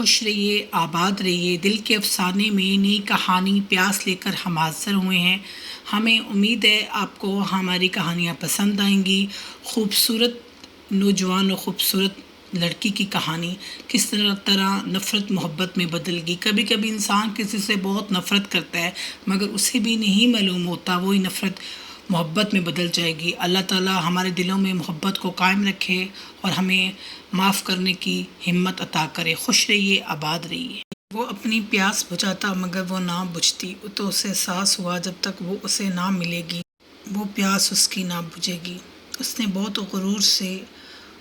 خوش رہیے، آباد رہیے۔ دل کے افسانے میں نئی کہانی پیاس لے کر ہم حاضر ہوئے ہیں۔ ہمیں امید ہے آپ کو ہماری کہانیاں پسند آئیں گی۔ خوبصورت نوجوان اور خوبصورت لڑکی کی کہانی کس طرح نفرت محبت میں بدل گئی۔ کبھی کبھی انسان کسی سے بہت نفرت کرتا ہے مگر اسے بھی نہیں معلوم ہوتا وہی نفرت محبت میں بدل جائے گی۔ اللہ تعالیٰ ہمارے دلوں میں محبت کو قائم رکھے اور ہمیں معاف کرنے کی ہمت عطا کرے۔ خوش رہیے، آباد رہیے۔ وہ اپنی پیاس بجھاتا مگر وہ نہ بجھتی، تو اسے احساس ہوا جب تک وہ اسے نہ ملے گی وہ پیاس اس کی نہ بجھے گی۔ اس نے بہت غرور سے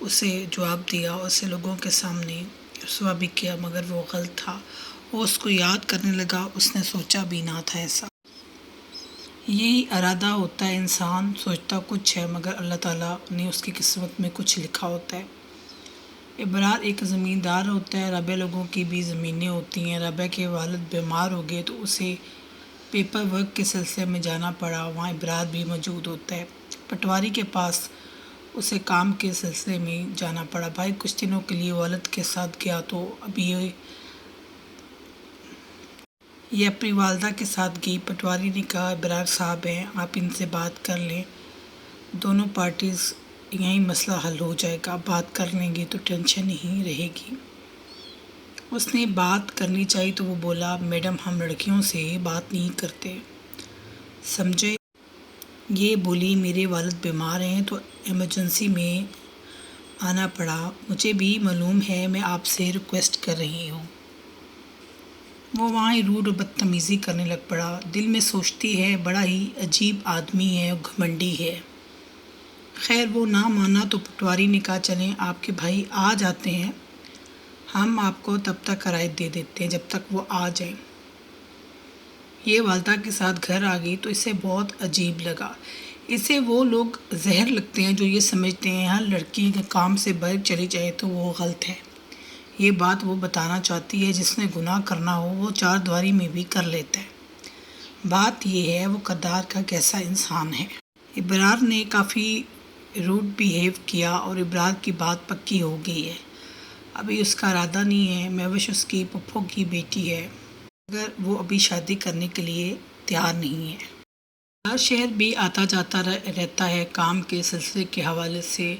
اسے جواب دیا اور اسے لوگوں کے سامنے رسوا بھی کیا مگر وہ غلط تھا۔ وہ اس کو یاد کرنے لگا، اس نے سوچا بھی نہ تھا ایسا۔ یہی ارادہ ہوتا ہے، انسان سوچتا کچھ ہے مگر اللہ تعالیٰ نے اس کی قسمت میں کچھ لکھا ہوتا ہے۔ ابرار ایک زمیندار ہوتا ہے۔ رابعہ لوگوں کی بھی زمینیں ہوتی ہیں۔ رابعہ کے والد بیمار ہو گئے تو اسے پیپر ورک کے سلسلے میں جانا پڑا، وہاں ابرار بھی موجود ہوتا ہے۔ پٹواری کے پاس اسے کام کے سلسلے میں جانا پڑا۔ بھائی کچھ دنوں کے لیے والد کے ساتھ گیا تو اب یہ اپنی والدہ کے ساتھ گئی۔ پٹواری نے کہا ابرار صاحب ہیں، آپ ان سے بات کر لیں، دونوں پارٹیز یہیں مسئلہ حل ہو جائے گا، بات کر لیں گے تو ٹینشن نہیں رہے گی۔ اس نے بات کرنی چاہی تو وہ بولا میڈم ہم لڑکیوں سے بات نہیں کرتے، سمجھے؟ یہ بولی میرے والد بیمار ہیں تو ایمرجنسی میں آنا پڑا، مجھے بھی معلوم ہے، میں آپ سے ریکویسٹ کر رہی ہوں۔ وہ وہاں ہی روڈ اور بدتمیزی کرنے لگ پڑا۔ دل میں سوچتی ہے بڑا ہی عجیب آدمی ہے اور گھمنڈی ہے۔ خیر وہ نہ مانا تو پٹواری نے کہا چلیں آپ کے بھائی آ جاتے ہیں، ہم آپ کو تب تک کرایہ دے دیتے ہیں جب تک وہ آ جائیں۔ یہ والدہ کے ساتھ گھر آ گئی تو اسے بہت عجیب لگا۔ اسے وہ لوگ زہر لگتے ہیں جو یہ سمجھتے ہیں ہر لڑکی کے کام سے باہر چلی جائے تو وہ غلط ہے۔ یہ بات وہ بتانا چاہتی ہے جس نے گناہ کرنا ہو وہ چار دیواری میں بھی کر لیتا ہے۔ بات یہ ہے وہ کردار کا کیسا انسان ہے۔ ابرار نے کافی روڈ بیہیو کیا اور ابرار کی بات پکی ہو گئی ہے۔ ابھی اس کا ارادہ نہیں ہے، مہوش اس کی پھپھو کی بیٹی ہے مگر وہ ابھی شادی کرنے کے لیے تیار نہیں ہے۔ ابرار شہر بھی آتا جاتا رہتا ہے کام کے سلسلے کے حوالے سے۔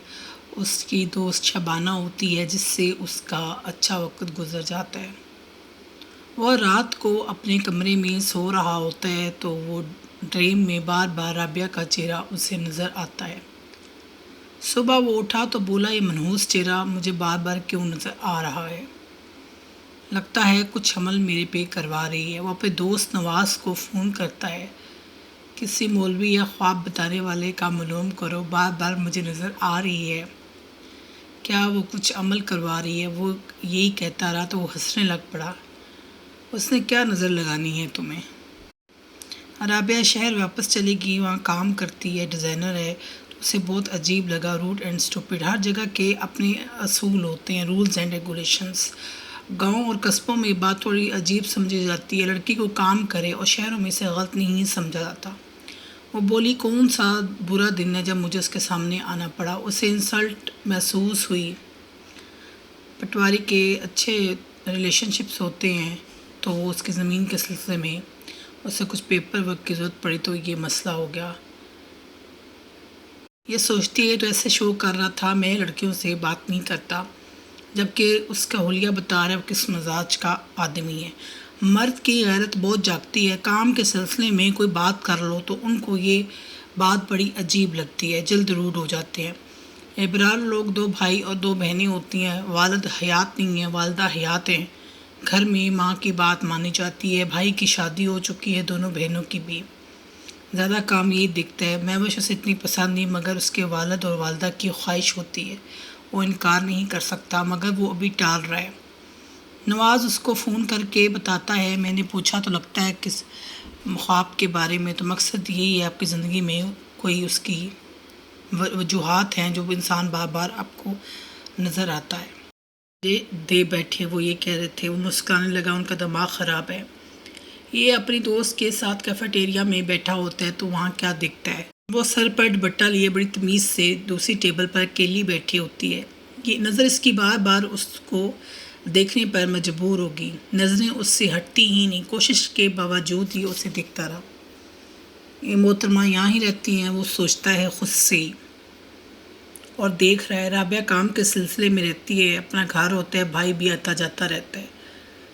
اس کی دوست شبانہ ہوتی ہے جس سے اس کا اچھا وقت گزر جاتا ہے۔ وہ رات کو اپنے کمرے میں سو رہا ہوتا ہے تو وہ ڈریم میں بار بار رابعہ کا چہرہ اسے نظر آتا ہے۔ صبح وہ اٹھا تو بولا یہ منحوس چہرہ مجھے بار بار کیوں نظر آ رہا ہے؟ لگتا ہے کچھ عمل میرے پہ کروا رہی ہے۔ وہ اپنے دوست نواز کو فون کرتا ہے، کسی مولوی یا خواب بتانے والے کا معلوم کرو، بار بار مجھے نظر آ رہی ہے، کیا وہ کچھ عمل کروا رہی ہے؟ وہ یہی کہتا رہا تو وہ ہنسنے لگ پڑا۔ اس نے کیا نظر لگانی ہے تمہیں؟ رابعہ شہر واپس چلی گئی، وہاں کام کرتی ہے، ڈیزائنر ہے، تو اسے بہت عجیب لگا۔ روڈ اینڈ اسٹوپڈ، ہر جگہ کے اپنے اصول ہوتے ہیں، رولز اینڈ ریگولیشنز۔ گاؤں اور قصبوں میں بات تھوڑی عجیب سمجھی جاتی ہے، لڑکی کو کام کرے، اور شہروں میں اسے غلط نہیں سمجھا جاتا۔ وہ بولی کون سا برا دن ہے جب مجھے اس کے سامنے آنا پڑا؟ اسے انسلٹ محسوس ہوئی۔ پٹواری کے اچھے ریلیشن شپس ہوتے ہیں تو وہ اس کی زمین کے سلسلے میں اسے کچھ پیپر ورک کی ضرورت پڑی تو یہ مسئلہ ہو گیا۔ یہ سوچتی ہے تو ایسے شو کر رہا تھا میں لڑکیوں سے بات نہیں کرتا، جبکہ اس کا حلیہ بتا رہا ہے وہ کس مزاج کا آدمی ہے۔ مرد کی غیرت بہت جاگتی ہے، کام کے سلسلے میں کوئی بات کر لو تو ان کو یہ بات بڑی عجیب لگتی ہے، جلد روڈ ہو جاتے ہیں۔ ابرار لوگ دو بھائی اور دو بہنیں ہوتی ہیں، والد حیات نہیں ہیں، والدہ حیات ہیں۔ گھر میں ماں کی بات مانی جاتی ہے، بھائی کی شادی ہو چکی ہے، دونوں بہنوں کی بھی۔ زیادہ کام یہی دکھتا ہے۔ مہوش اسے اتنی پسند نہیں مگر اس کے والد اور والدہ کی خواہش ہوتی ہے، وہ انکار نہیں کر سکتا مگر وہ ابھی ٹال رہا ہے۔ نواز اس کو فون کر کے بتاتا ہے میں نے پوچھا تو لگتا ہے کس خواب کے بارے میں، تو مقصد یہی ہے آپ کی زندگی میں کوئی اس کی وجوہات ہیں جو انسان بار بار آپ کو نظر آتا ہے۔ دے بیٹھے وہ یہ کہہ رہے تھے، وہ مسکرانے لگا، ان کا دماغ خراب ہے۔ یہ اپنی دوست کے ساتھ کیفیٹیریا میں بیٹھا ہوتا ہے تو وہاں کیا دکھتا ہے؟ وہ سر پر دوپٹہ لیے بڑی تمیز سے دوسری ٹیبل پر اکیلی بیٹھی ہوتی ہے۔ یہ نظر اس کی بار بار اس کو دیکھنے پر مجبور ہوگی۔ نظریں اس سے ہٹتی ہی نہیں، کوشش کے باوجود ہی اسے دیکھتا رہا۔ یہ محترمہ یہاں ہی رہتی ہیں، وہ سوچتا ہے خود سے ہی، اور دیکھ رہا ہے رابعہ کام کے سلسلے میں رہتی ہے، اپنا گھر ہوتا ہے، بھائی بھی آتا جاتا رہتا ہے،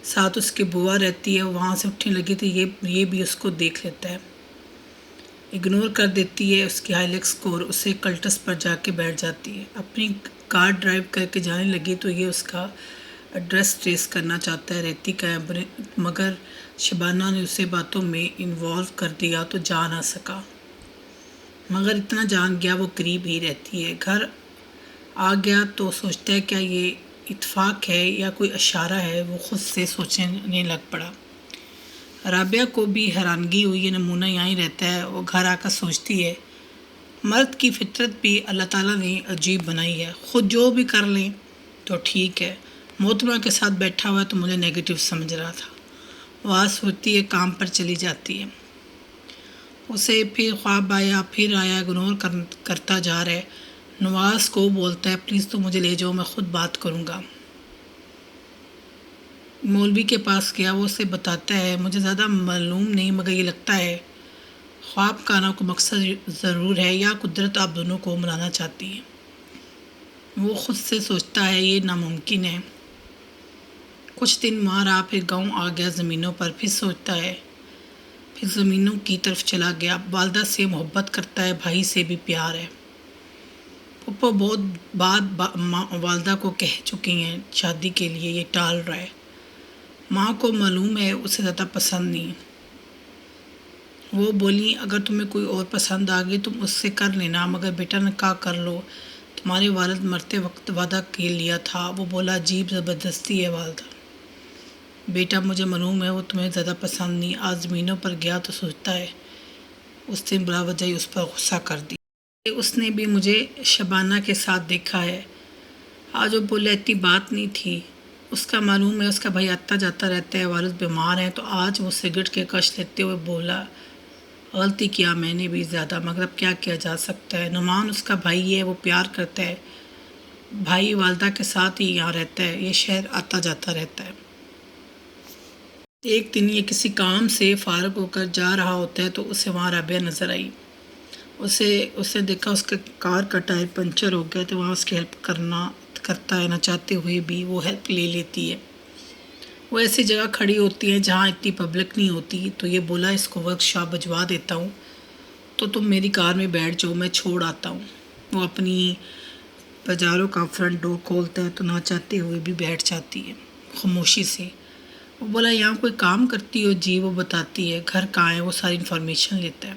ساتھ اس کی بوا رہتی ہے، وہاں سے اٹھنے لگی تو یہ بھی اس کو دیکھ لیتا ہے، اگنور کر دیتی ہے اس کی ہائلکس کو اور اسے کلٹس پر جا کے بیٹھ جاتی ہے۔ اپنی کار ڈرائیو کر کے جانے لگی تو یہ اس کا ایڈریس ٹریس کرنا چاہتا ہے رہتی کا، مگر شبانہ نے اسے باتوں میں انوالو کر دیا تو جا نہ سکا، مگر اتنا جان گیا وہ قریب ہی رہتی ہے۔ گھر آ گیا تو سوچتا ہے کیا یہ اتفاق ہے یا کوئی اشارہ ہے، وہ خود سے سوچنے لگ پڑا۔ رابعہ کو بھی حیرانگی ہوئی، یہ نمونہ یہاں ہی رہتا ہے، وہ گھر آ کر سوچتی ہے مرد کی فطرت بھی اللہ تعالیٰ نے عجیب بنائی ہے، خود جو بھی کر لیں تو ٹھیک ہے، محترمہ کے ساتھ بیٹھا ہوا ہے تو مجھے نیگیٹو سمجھ رہا تھا۔ وہ آج سوچتی ہے کام پر چلی جاتی ہے، اسے پھر خواب آیا، پھر آیا، اگنور کرتا جا رہا ہے۔ نواز کو بولتا ہے پلیز تو مجھے لے جاؤ، میں خود بات کروں گا۔ مولوی کے پاس گیا، وہ اسے بتاتا ہے مجھے زیادہ معلوم نہیں، مگر یہ لگتا ہے خواب کا نہ کوئی مقصد ضرور ہے، یا قدرت آپ دونوں کو ملانا چاہتی ہے۔ وہ خود سے سوچتا ہے یہ ناممکن ہے۔ کچھ دن وہاں رہا، پھر گاؤں آ گیا زمینوں پر، پھر سوچتا ہے، پھر زمینوں کی طرف چلا گیا۔ والدہ سے محبت کرتا ہے، بھائی سے بھی پیار ہے۔ پپا بہت بات والدہ کو کہہ چکی ہیں شادی کے لیے، یہ ٹال رہا ہے۔ ماں کو معلوم ہے اسے زیادہ پسند نہیں۔ وہ بولی اگر تمہیں کوئی اور پسند آ گئی تم اس سے کر لینا، مگر بیٹا نکاح کر لو، تمہارے والد مرتے وقت وعدہ کے لیا تھا۔ وہ بولا عجیب زبردستی ہے والدہ، بیٹا مجھے معلوم ہے وہ تمہیں زیادہ پسند نہیں۔ آج زمینوں پر گیا تو سوچتا ہے اس نے بلا وجہ ہی اس پر غصہ کر دی، اس نے بھی مجھے شبانہ کے ساتھ دیکھا ہے۔ آج وہ بولے اتنی بات نہیں تھی، اس کا معلوم ہے اس کا بھائی آتا جاتا رہتا ہے، والد بیمار ہیں، تو آج وہ سگریٹ کے کش لیتے ہوئے بولا غلطی کیا میں نے بھی زیادہ، مگر اب کیا کیا جا سکتا ہے۔ نعمان اس کا بھائی ہے، وہ پیار کرتا ہے، بھائی والدہ کے ساتھ ہی یہاں رہتا ہے، یہ شہر آتا جاتا رہتا ہے۔ ایک دن یہ کسی کام سے فارغ ہو کر جا رہا ہوتا ہے تو اسے وہاں رابعہ نظر آئی۔ اس نے دیکھا اس کے کار کا ٹائر پنچر ہو گیا تو وہاں اس کی ہیلپ کرتا ہے، نہ چاہتے ہوئے بھی وہ ہیلپ لے لیتی ہے۔ وہ ایسی جگہ کھڑی ہوتی ہیں جہاں اتنی پبلک نہیں ہوتی، تو یہ بولا اس کو ورک شاپ بھجوا دیتا ہوں تو تم میری کار میں بیٹھ جاؤ، میں چھوڑ آتا ہوں۔ وہ اپنی پجارو کا فرنٹ ڈور کھولتا ہے تو نہ چاہتے ہوئے بھی بیٹھ جاتی ہے خاموشی سے۔ وہ بولا یہاں کوئی کام کرتی ہو؟ جی۔ وہ بتاتی ہے گھر کہاں ہے، وہ ساری انفارمیشن لیتا ہے،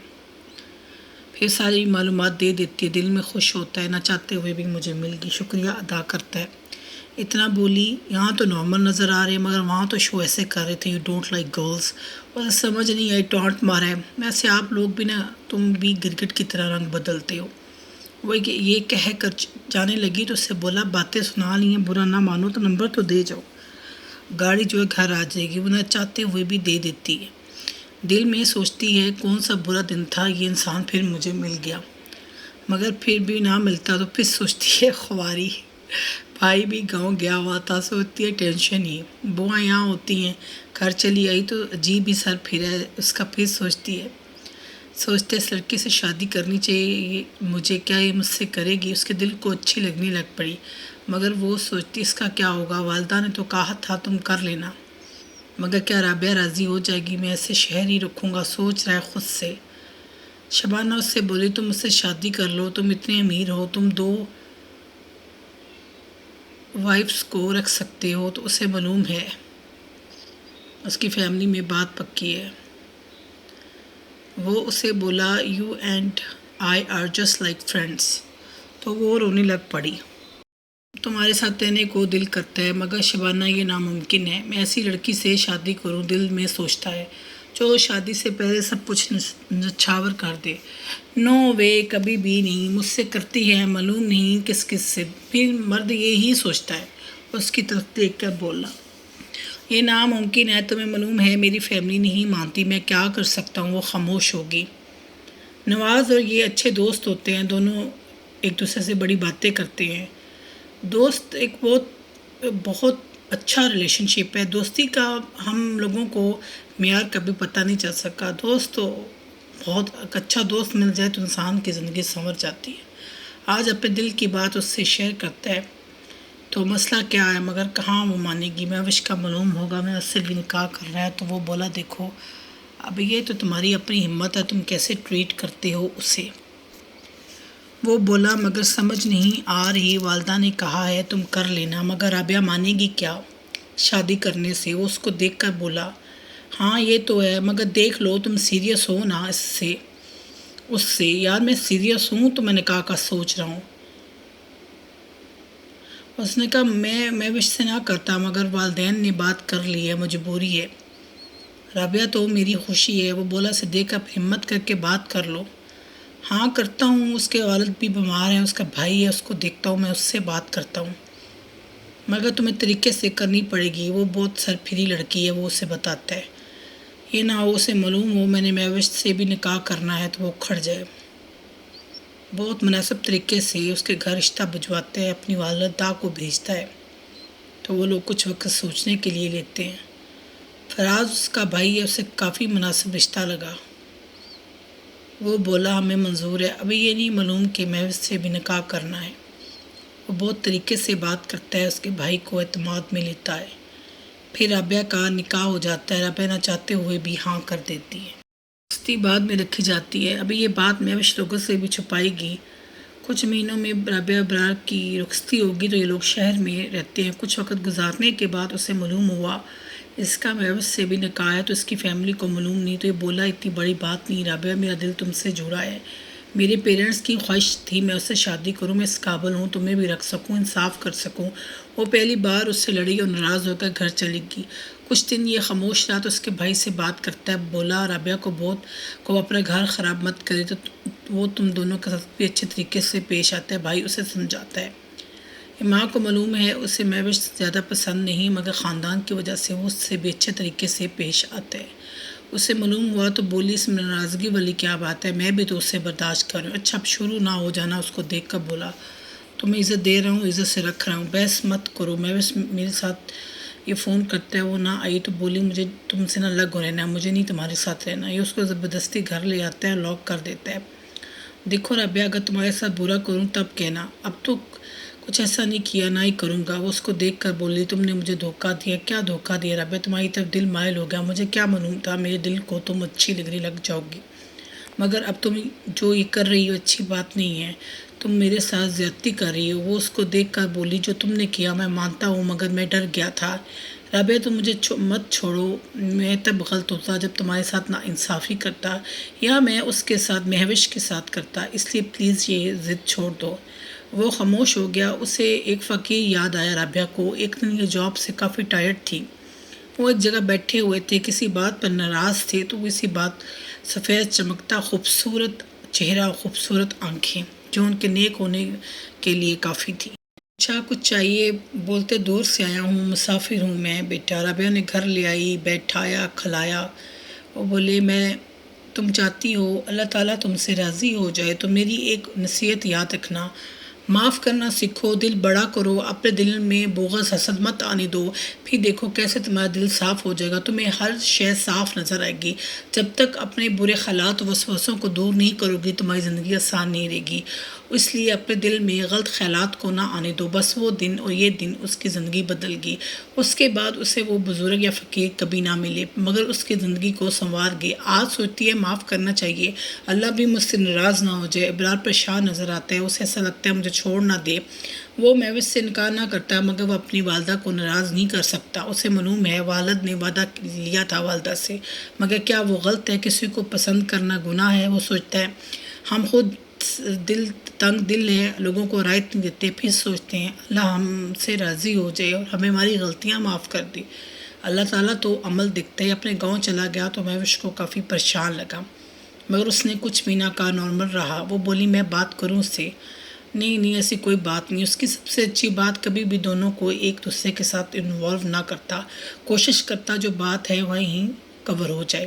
پھر ساری معلومات دے دیتی ہے، دل میں خوش ہوتا ہے، نہ چاہتے ہوئے بھی مجھے مل گئی، شکریہ ادا کرتا ہے۔ اتنا بولی یہاں تو نارمل نظر آ رہے ہیں، مگر وہاں تو شو ایسے کر رہے تھے یو ڈونٹ لائک گرلز، اور سمجھ نہیں آئی ٹانٹ مارا ہے، ویسے آپ لوگ بھی نا تم بھی گرگٹ کی طرح رنگ بدلتے ہو۔ وہ یہ کہہ کر جانے لگی تو اس سے بولا باتیں سنا لی ہیں، برا نہ مانو تو نمبر تو دے جاؤ، گاڑی جو ہے گھر آ جائے گی۔ وہ نہ چاہتے ہوئے بھی دے دیتی ہے، دل میں سوچتی ہے کون سا برا دن تھا یہ انسان پھر مجھے مل گیا، مگر پھر بھی نہ ملتا تو پھر سوچتی ہے خواری، بھائی بھی گاؤں گیا ہوا تھا، سوچتی ہے ٹینشن ہی، بوائیں یہاں ہوتی ہیں، گھر چلی آئی تو عجیب ہی سر پھرا ہے اس کا، پھر سوچتے اس لڑکے سے شادی کرنی چاہیے مجھے، کیا یہ مجھ سے کرے گی؟ اس کے دل کو اچھی لگنے لگ پڑی، مگر وہ سوچتی اس کا کیا ہوگا، والدہ نے تو کہا تھا تم کر لینا، مگر کیا رابعہ راضی ہو جائے گی؟ میں ایسے شہر ہی رکھوں گا، سوچ رہا ہے خود سے۔ شبانہ اس سے بولی تم مجھ سے شادی کر لو، تم اتنے امیر ہو، تم 2 وائفس کو رکھ سکتے ہو، تو اسے معلوم ہے اس کی فیملی میں بات پکی ہے۔ وہ اسے بولا you and I R just like friends, تو وہ رونے لگ پڑی۔ تمہارے ساتھ رہنے کو دل کرتا ہے، مگر شبانہ یہ ناممکن ہے، میں ایسی لڑکی سے شادی کروں، دل میں سوچتا ہے جو شادی سے پہلے سب کچھ نچھاور کر دے۔ نو وے، کبھی بھی نہیں، مجھ سے کرتی ہے، معلوم نہیں کس سے۔ پھر مرد یہی سوچتا ہے، اس کی طرف دیکھ کر بولا یہ ناممکن ہے، تمہیں معلوم ہے میری فیملی نہیں مانتی، میں کیا کر سکتا ہوں؟ وہ خاموش ہوگی۔ نواز اور یہ اچھے دوست ہوتے ہیں، دونوں ایک دوسرے سے بڑی باتیں کرتے ہیں، دوست ایک بہت اچھا ریلیشن شپ ہے. دوستی کا ہم لوگوں کو معیار کبھی پتہ نہیں چل سکا. دوست تو بہت اچھا دوست مل جائے تو انسان کی زندگی سنور جاتی ہے. آج اپنے دل کی بات اس سے شیئر کرتا ہے تو مسئلہ کیا ہے، مگر کہاں وہ مانے گی. مہوش کا معلوم ہوگا میں اس سے بھی نکاح کر رہا ہے تو وہ بولا دیکھو اب یہ تو تمہاری اپنی ہمت ہے، تم کیسے ٹریٹ کرتے ہو اسے. وہ بولا مگر سمجھ نہیں آ رہی، والدہ نے کہا ہے تم کر لینا، مگر رابعہ مانے گی کیا شادی کرنے سے. وہ اس کو دیکھ کر بولا ہاں یہ تو ہے، مگر دیکھ لو تم سیریس ہو نا اس سے. یار میں سیریس ہوں تو میں نکاح کا سوچ رہا ہوں. اس نے کہا میں وش سے نہ کرتا، مگر والدین نے بات کر لی ہے، مجبوری ہے. رابعہ تو میری خوشی ہے. وہ بولا صدیق اب ہمت کر کے بات کر لو. ہاں کرتا ہوں، اس کے والد بھی بیمار ہیں، اس کا بھائی ہے، اس کو دیکھتا ہوں، میں اس سے بات کرتا ہوں، مگر تمہیں طریقے سے کرنی پڑے گی. وہ بہت سرپھری لڑکی ہے، وہ اسے بتاتا ہے. یہ نہ ہو اسے معلوم ہو میں نے مہوش سے بھی نکاح کرنا ہے تو وہ کھڑ جائے. بہت مناسب طریقے سے اس کے گھر رشتہ بھجواتا ہے، اپنی والدہ کو بھیجتا ہے تو وہ لوگ کچھ وقت سوچنے کے لیے لیتے ہیں. فراز اس کا بھائی ہے، اسے کافی مناسب رشتہ لگا. وہ بولا ہمیں منظور ہے، ابھی یہ نہیں معلوم کہ مہوش سے بھی نکاح کرنا ہے. وہ بہت طریقے سے بات کرتا ہے، اس کے بھائی کو اعتماد میں لیتا ہے. پھر رابعہ کا نکاح ہو جاتا ہے. رابعہ نہ چاہتے ہوئے بھی ہاں کر دیتی ہے. رخصتی بعد میں رکھی جاتی ہے. ابھی یہ بات مہوش لوگوں سے بھی چھپائے گی. کچھ مہینوں میں رابعہ ابرار کی رخصتی ہوگی تو یہ لوگ شہر میں رہتے ہیں. کچھ وقت گزارنے کے بعد اسے معلوم ہوا اس کا مہوش سے بھی نکاح ہے تو اس کی فیملی کو معلوم نہیں. تو یہ بولا اتنی بڑی بات نہیں رابعہ، میرا دل تم سے جڑا ہے، میرے پیرنٹس کی خواہش تھی میں اس سے شادی کروں، میں اس قابل ہوں تمہیں بھی رکھ سکوں، انصاف کر سکوں. وہ پہلی بار اس سے لڑی اور ناراض ہو کر گھر چلی گئی. کچھ دن یہ خاموش رہا تو اس کے بھائی سے بات کرتا ہے. بولا رابعہ کو اپنا گھر خراب مت کرے تو وہ تم دونوں کے ساتھ بھی اچھے طریقے سے پیش آتا ہے. بھائی اسے سمجھاتا ہے. ماں کو معلوم ہے اسے مہوش زیادہ پسند نہیں، مگر خاندان کی وجہ سے وہ اس سے بھی اچھے طریقے سے پیش آتا ہے. اسے معلوم ہوا تو بولی اس میں ناراضگی والی کیا بات ہے، میں بھی تو اسے برداشت کر رہا ہوں. اچھا اب شروع نہ ہو جانا. اس کو دیکھ کر بولا تمہیں عزت دے رہا ہوں، عزت سے رکھ رہا ہوں، بحث مت کرو. مہوش میرے ساتھ یہ فون کرتا ہے، وہ نہ آئی تو بولی مجھے تم سے نہ لگ رہنا، مجھے نہیں تمہارے ساتھ رہنا. یہ اس کو زبردستی گھر لے آتا ہے، لاک کر دیتا ہے. دیکھو رابعہ اگر تمہارے ساتھ برا کروں تب کہنا، اب تو کچھ ایسا نہیں کیا، نہ ہی کروں گا. وہ اس کو دیکھ کر بولی تم نے مجھے دھوکہ دیا. کیا دھوکہ دیا رابعہ؟ تمہاری طرف دل مائل ہو گیا. مجھے کیا معلوم تھا میرے دل کو تم اچھی لگ جاؤ گی، مگر اب تم جو یہ کر رہی ہو اچھی بات نہیں ہے، تم میرے ساتھ زیادتی کر رہی ہو. وہ اس کو دیکھ کر بولی جو تم نے کیا میں مانتا ہوں، مگر میں ڈر گیا تھا. رابعہ تم مجھے مت چھوڑو، میں تب غلط ہوتا جب تمہارے ساتھ نا انصافی کرتا یا میں اس کے ساتھ مہوش کے ساتھ کرتا، اس لیے پلیز یہ ضد چھوڑ دو. وہ خاموش ہو گیا. اسے ایک واقعہ یاد آیا رابعہ کو. ایک دن یہ جاب سے کافی ٹائرڈ تھی. وہ ایک جگہ بیٹھے ہوئے تھے، کسی بات پر ناراض تھے تو اسی بات سفید چمکتا خوبصورت چہرہ، خوبصورت آنکھیں جو ان کے نیک ہونے کے لیے کافی تھی. اچھا کچھ چاہیے؟ بولتے دور سے آیا ہوں، مسافر ہوں میں بیٹا. رابعہ نے گھر لے آئی، بیٹھایا، کھلایا. وہ بولے تم چاہتی ہو اللہ تعالیٰ تم سے راضی ہو جائے تو میری ایک نصیحت یاد رکھنا، معاف کرنا سیکھو، دل بڑا کرو، اپنے دل میں بغض حسد مت آنے دو. پھر دیکھو کیسے تمہارا دل صاف ہو جائے گا، تمہیں ہر شے صاف نظر آئے گی. جب تک اپنے برے خیالات و وسوسوں کو دور نہیں کرو گی تمہاری زندگی آسان نہیں رہے گی. اس لیے اپنے دل میں غلط خیالات کو نہ آنے دو. بس وہ دن اور یہ دن اس کی زندگی بدل گئی. اس کے بعد اسے وہ بزرگ یا فقیر کبھی نہ ملے، مگر اس کی زندگی کو سنوار گئے. آج سوچتی ہے معاف کرنا چاہیے، اللہ بھی مجھ سے ناراض نہ ہو جائے. ابرار پریشان نظر آتا ہے، اسے ایسا لگتا ہے مجھے چھوڑ نہ دے. وہ مہوش سے انکار نہ کرتا مگر وہ اپنی والدہ کو ناراض نہیں کر سکتا. اسے معلوم ہے والد نے وعدہ لیا تھا والدہ سے، مگر کیا وہ غلط ہے؟ کسی کو پسند کرنا گناہ ہے؟ وہ سوچتا ہے ہم خود تنگ دل ہیں، لوگوں کو رعایت نہیں دیتے. پھر سوچتے ہیں اللہ ہم سے راضی ہو جائے اور ہمیں ہماری غلطیاں معاف کر دی. اللہ تعالیٰ تو عمل دکھتا ہے. اپنے گاؤں چلا گیا تو مہوش کو کافی پریشان لگا، مگر اس نے کچھ مہینہ کا نارمل رہا. وہ بولی میں بات کروں اس سے؟ نہیں ایسی کوئی بات نہیں. اس کی سب سے اچھی بات کبھی بھی دونوں کو ایک دوسرے کے ساتھ انوالو نہ کرتا، کوشش کرتا جو بات ہے وہیں کور ہو جائے.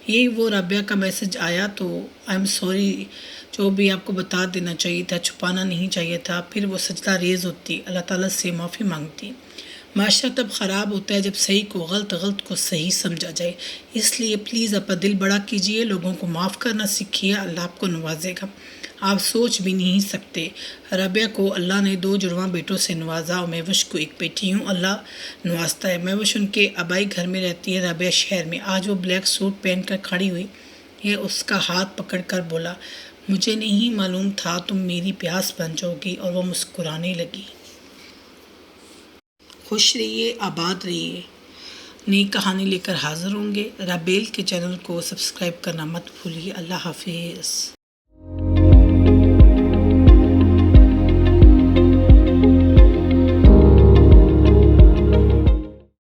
یہی وہ رابعہ کا میسج آیا تو آئی ایم سوری، جو بھی آپ کو بتا دینا چاہیے تھا، چھپانا نہیں چاہیے تھا. پھر وہ سجدہ ریز ہوتی، اللہ تعالیٰ سے معافی مانگتی. معاشرہ تب خراب ہوتا ہے جب صحیح کو غلط، غلط کو صحیح سمجھا جائے۔ اس لیے پلیز اپنا دل بڑا کیجیے، لوگوں کو معاف کرنا سیکھیے، اللہ آپ کو نوازے گا، آپ سوچ بھی نہیں سکتے۔ رابعہ کو اللہ نے 2 جڑواں بیٹوں سے نوازا اور مہوش کو 1 بیٹی ہوں اللہ نوازتا ہے۔ مہوش ان کے آبائی گھر میں رہتی ہے، رابعہ شہر میں۔ آج وہ بلیک سوٹ پہن کر کھڑی ہوئی، یہ اس کا ہاتھ پکڑ کر بولا، مجھے نہیں معلوم تھا تم میری پیاس بن جاؤ گی، اور وہ مسکرانے لگی۔ خوش رہیے، آباد رہیے، نئی کہانی لے کر حاضر ہوں گے۔ رابیل کے چینل کو سبسکرائب کرنا مت بھولیے۔ اللہ حافظ۔